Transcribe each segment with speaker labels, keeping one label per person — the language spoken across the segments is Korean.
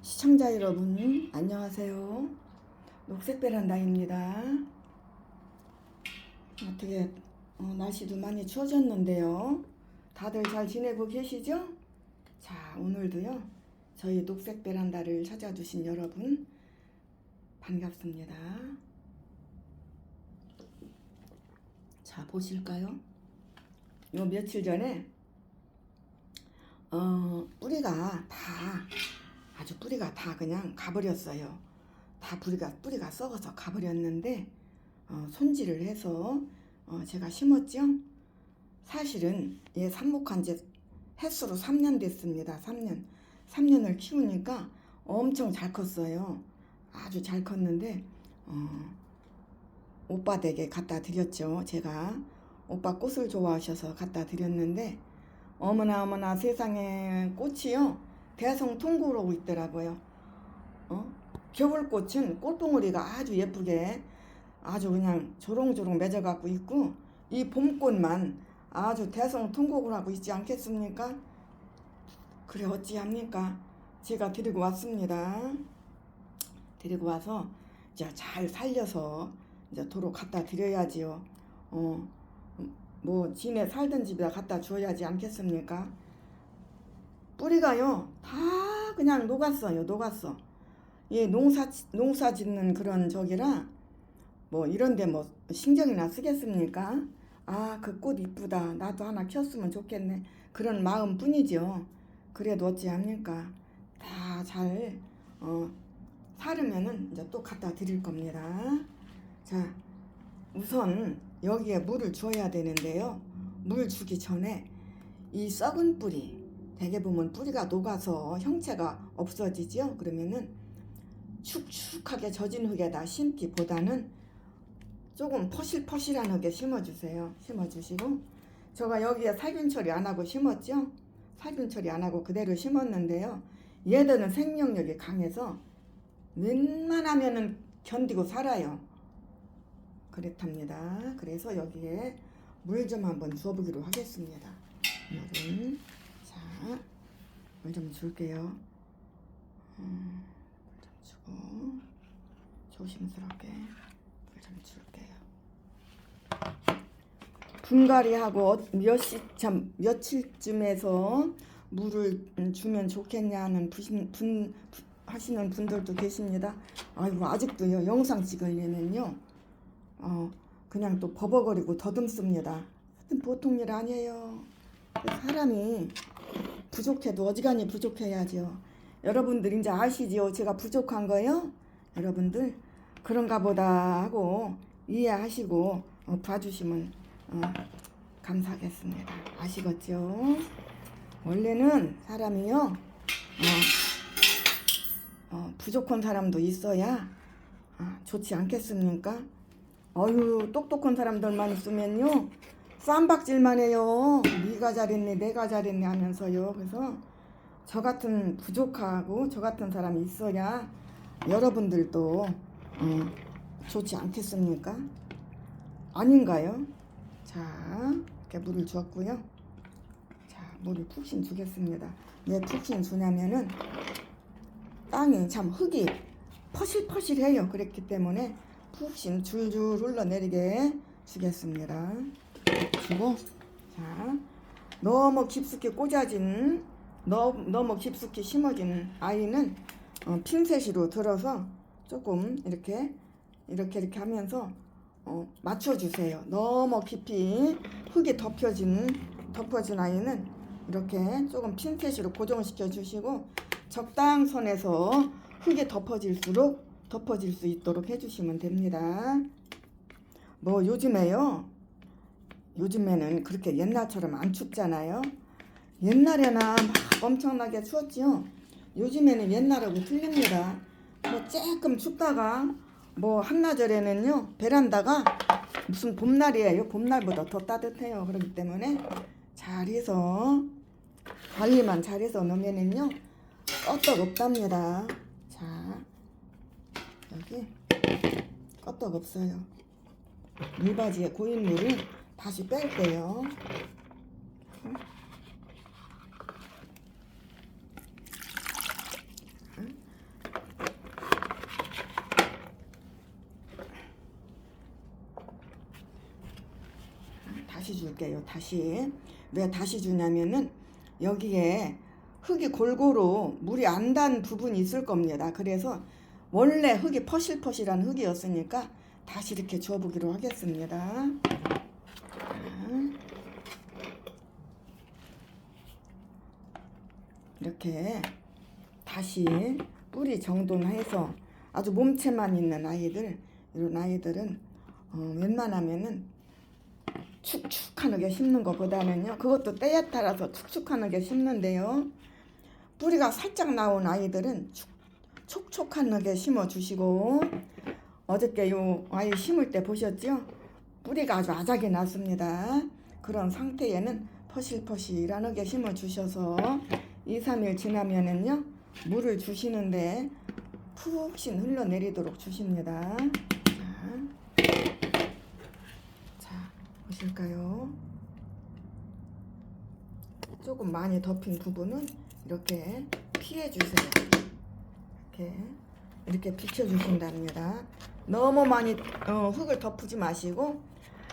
Speaker 1: 시청자 여러분 안녕하세요. 녹색 베란다입니다. 어떻게 날씨도 많이 추워졌는데요. 다들 잘 지내고 계시죠? 자, 오늘도요 저희 녹색 베란다를 찾아주신 여러분 반갑습니다. 자, 보실까요? 요 며칠 전에 뿌리가 다 그냥 가버렸어요. 다 뿌리가 썩어서 가버렸는데 손질을 해서 제가 심었죠. 사실은 얘 삽목한 지 햇수로 3년 됐습니다. 3년을 키우니까 엄청 잘 컸어요. 아주 잘 컸는데 오빠 댁에 갖다 드렸죠. 제가 오빠 꽃을 좋아하셔서 갖다 드렸는데 어머나 세상에 꽃이요 대성통곡으로 있더라고요. 겨울꽃은 꽃봉오리가 아주 예쁘게 아주 그냥 조롱조롱 맺어갖고 있고, 이 봄꽃만 아주 대성통곡을 하고 있지 않겠습니까? 그래 어찌합니까? 제가 데리고 왔습니다. 데리고 와서 이제 잘 살려서 이제 도로 갖다 드려야지요. 뭐 지네 살던 집에다 갖다 줘야지 않겠습니까? 뿌리가요 다 그냥 녹았어. 예, 농사 짓는 그런 저기라 뭐 이런데 뭐 신경이나 쓰겠습니까? 아, 그 꽃 이쁘다, 나도 하나 켰으면 좋겠네, 그런 마음 뿐이죠. 그래도 어찌합니까? 다 잘 사르면은 이제 또 갖다 드릴 겁니다. 자, 우선 여기에 물을 줘야 되는데요. 물 주기 전에 이 썩은 뿌리, 대개 보면 뿌리가 녹아서 형체가 없어지죠. 그러면은 축축하게 젖은 흙에다 심기보다는 조금 퍼실퍼실한 흙에 심어주세요. 심어주시고, 제가 여기에 살균 처리 안 하고 심었죠. 살균 처리 안 하고 그대로 심었는데요. 얘들은 생명력이 강해서 웬만하면은 견디고 살아요. 그렇답니다. 그래서 여기에 물 좀 한번 주어보기로 하겠습니다. 오늘은 자, 물 좀 줄게요. 물 좀 주고 조심스럽게 물 좀 줄게요. 분갈이하고 며칠쯤에서 물을 주면 좋겠냐는 하시는 분들도 계십니다. 아이고, 아직도요 영상 찍으려면요 그냥 또 버벅거리고 더듬습니다. 보통 일 아니에요. 사람이 부족해도 어지간히 부족해야죠. 여러분들 이제 아시지요? 제가 부족한 거요? 여러분들 그런가 보다 하고 이해하시고 봐주시면 감사하겠습니다. 아시겠죠? 원래는 사람이요 부족한 사람도 있어야 좋지 않겠습니까? 똑똑한 사람들만 있으면요 쌈박질만 해요. 네가 잘했네, 내가 잘했네 하면서요. 그래서 저 같은 부족하고 저 같은 사람이 있어야 여러분들도 좋지 않겠습니까? 아닌가요? 자, 이렇게 물을 주었고요. 자, 물을 푹신 주겠습니다. 왜 푹신 주냐면은 땅이 참 흙이 퍼실퍼실해요. 그랬기 때문에 푹신 줄줄 흘러내리게 주겠습니다. 주고, 자, 너무 깊숙이 꽂아진 너무 깊숙이 심어진 아이는 핀셋으로 들어서 조금 이렇게 하면서 맞춰주세요. 너무 깊이 흙이 덮어진 아이는 이렇게 조금 핀셋으로 고정시켜 주시고, 적당선에서 흙이 덮어질 수 있도록 해주시면 됩니다. 뭐 요즘에는 그렇게 옛날처럼 안 춥잖아요. 옛날에나 막 엄청나게 추웠지요. 요즘에는 옛날하고 틀립니다. 뭐 조금 춥다가 뭐 한나절에는요 베란다가 무슨 봄날이에요. 봄날보다 더 따뜻해요. 그렇기 때문에 잘해서 관리만 잘해서 놓으면은요 껐떡 없답니다. 자, 여기 껐떡 없어요. 물바지에 고인 물을 다시 뺄게요. 줄게요. 다시. 왜 다시 주냐면은 여기에 흙이 골고루 물이 안 단 부분이 있을 겁니다. 그래서 원래 흙이 퍼실퍼실한 흙이었으니까 다시 이렇게 줘보기로 하겠습니다. 이렇게 다시 뿌리 정돈해서 아주 몸체만 있는 아이들, 이런 아이들은 웬만하면은 축축하게 심는 것보다는요, 그것도 때에 따라서 축축하게 심는데요, 뿌리가 살짝 나온 아이들은 촉촉하게 심어 주시고, 어저께 요 아이 심을 때 보셨죠? 뿌리가 아주 아작이 났습니다. 그런 상태에는 퍼실퍼실하게 심어 주셔서 2, 3일 지나면은요, 물을 주시는데 푹신 흘러내리도록 주십니다. 자, 보실까요? 조금 많이 덮인 부분은 이렇게 피해 주세요. 이렇게 비춰주신답니다. 너무 많이 흙을 덮지 마시고,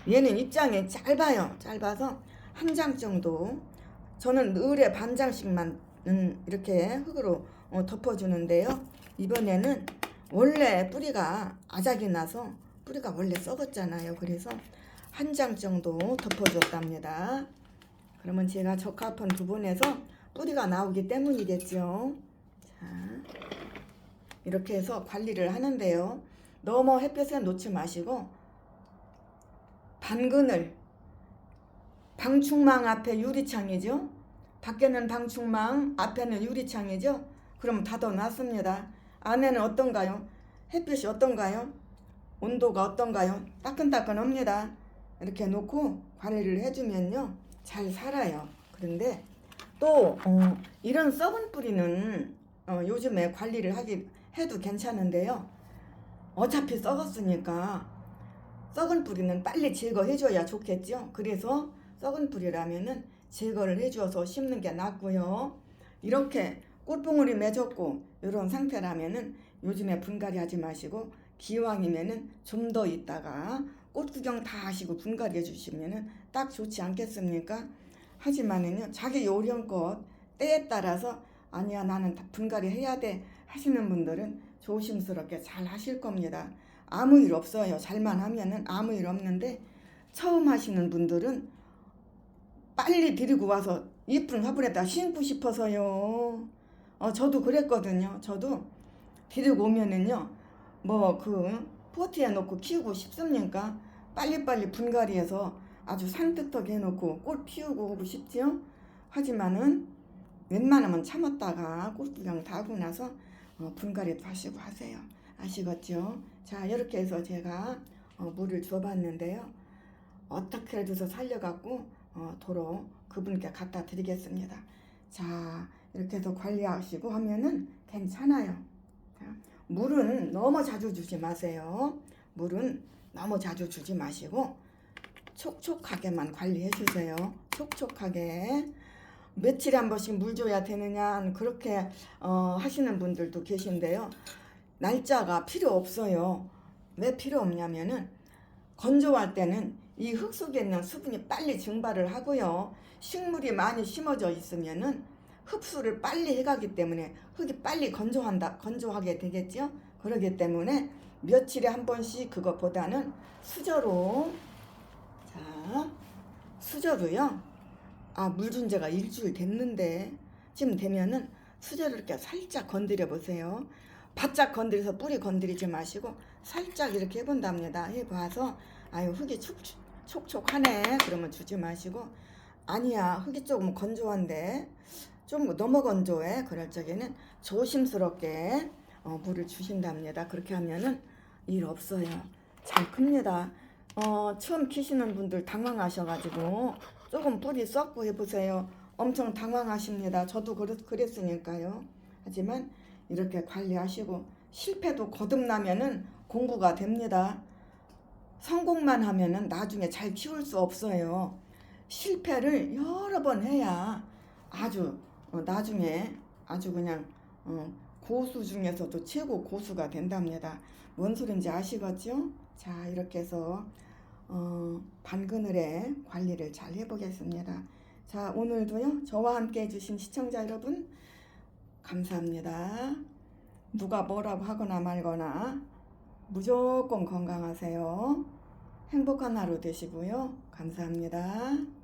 Speaker 1: 얘는 입장이 짧아요. 짧아서 한 장 정도, 저는 을에 반 장씩만 이렇게 흙으로 덮어주는데요, 이번에는 원래 뿌리가 아작이 나서 뿌리가 원래 썩었잖아요. 그래서 한 장 정도 덮어줬답니다. 그러면 제가 적합한 부분에서 뿌리가 나오기 때문이겠죠. 자, 이렇게 해서 관리를 하는데요, 너무 햇볕에 놓지 마시고 반그늘, 방충망 앞에 유리창이죠. 밖에는 방충망, 앞에는 유리창이죠. 그럼 닫아놨습니다. 안에는 어떤가요? 햇빛이 어떤가요? 온도가 어떤가요? 따끈따끈합니다. 이렇게 놓고 관리를 해주면요, 잘 살아요. 그런데 또 이런 썩은 뿌리는 요즘에 관리를 해도 괜찮은데요, 어차피 썩었으니까 썩은 뿌리는 빨리 제거해줘야 좋겠죠. 그래서 썩은 뿌리라면은 제거를 해줘서 심는 게 낫고요. 이렇게 꽃봉오리 맺었고 이런 상태라면은 요즘에 분갈이 하지 마시고 기왕이면은 좀 더 있다가 꽃 구경 다 하시고 분갈이 해주시면은 딱 좋지 않겠습니까? 하지만은요, 자기 요령껏 때에 따라서 아니야 나는 분갈이 해야 돼 하시는 분들은 조심스럽게 잘 하실 겁니다. 아무 일 없어요. 잘만 하면은 아무 일 없는데, 처음 하시는 분들은 빨리 데리고 와서 이쁜 화분에다 심고 싶어서요. 저도 그랬거든요. 저도 데리고 오면은요, 뭐 포트에 놓고 키우고 싶습니까? 빨리빨리 분갈이해서 아주 산뜻하게 해놓고 꽃 피우고 오고 싶죠. 하지만은 웬만하면 참았다가 꽃 구경 다 하고 나서 분갈이도 하시고 하세요. 아시겠죠? 자, 이렇게 해서 제가 물을 줘봤는데요, 어떻게 해서 살려갖고 도로 그분께 갖다 드리겠습니다. 자, 이렇게 해서 관리하시고 하면은 괜찮아요. 자, 물은 너무 자주 주지 마세요. 물은 너무 자주 주지 마시고 촉촉하게만 관리해 주세요. 촉촉하게. 며칠에 한 번씩 물 줘야 되느냐 그렇게 하시는 분들도 계신데요, 날짜가 필요 없어요. 왜 필요 없냐면은 건조할 때는 이 흙 속에 있는 수분이 빨리 증발을 하고요, 식물이 많이 심어져 있으면은 흡수를 빨리 해가기 때문에 흙이 빨리 건조하게 되겠죠. 그러기 때문에 며칠에 한 번씩, 그것보다는 수저로, 자, 수저로요, 물 준 지가 일주일 됐는데 지금 되면은 수저를 이렇게 살짝 건드려 보세요. 바짝 건드려서 뿌리 건드리지 마시고 살짝 이렇게 해본답니다. 해봐서 아유 흙이 촉촉하네 그러면 주지 마시고, 아니야 흙이 조금 건조한데 좀 너무 건조해 그럴 적에는 조심스럽게 물을 주신답니다. 그렇게 하면은 일 없어요. 잘 큽니다. 처음 키시는 분들 당황하셔가지고 조금 뿌리 썩고 해보세요. 엄청 당황하십니다. 저도 그랬으니까요. 하지만 이렇게 관리하시고 실패도 거듭나면은 공부가 됩니다. 성공만 하면은 나중에 잘 키울 수 없어요. 실패를 여러 번 해야 아주 나중에 아주 그냥 고수 중에서도 최고 고수가 된답니다. 뭔 소린지 아시겠죠? 자, 이렇게 해서 반그늘에 관리를 잘 해보겠습니다. 자, 오늘도요 저와 함께 해주신 시청자 여러분 감사합니다. 누가 뭐라고 하거나 말거나 무조건 건강하세요. 행복한 하루 되시고요. 감사합니다.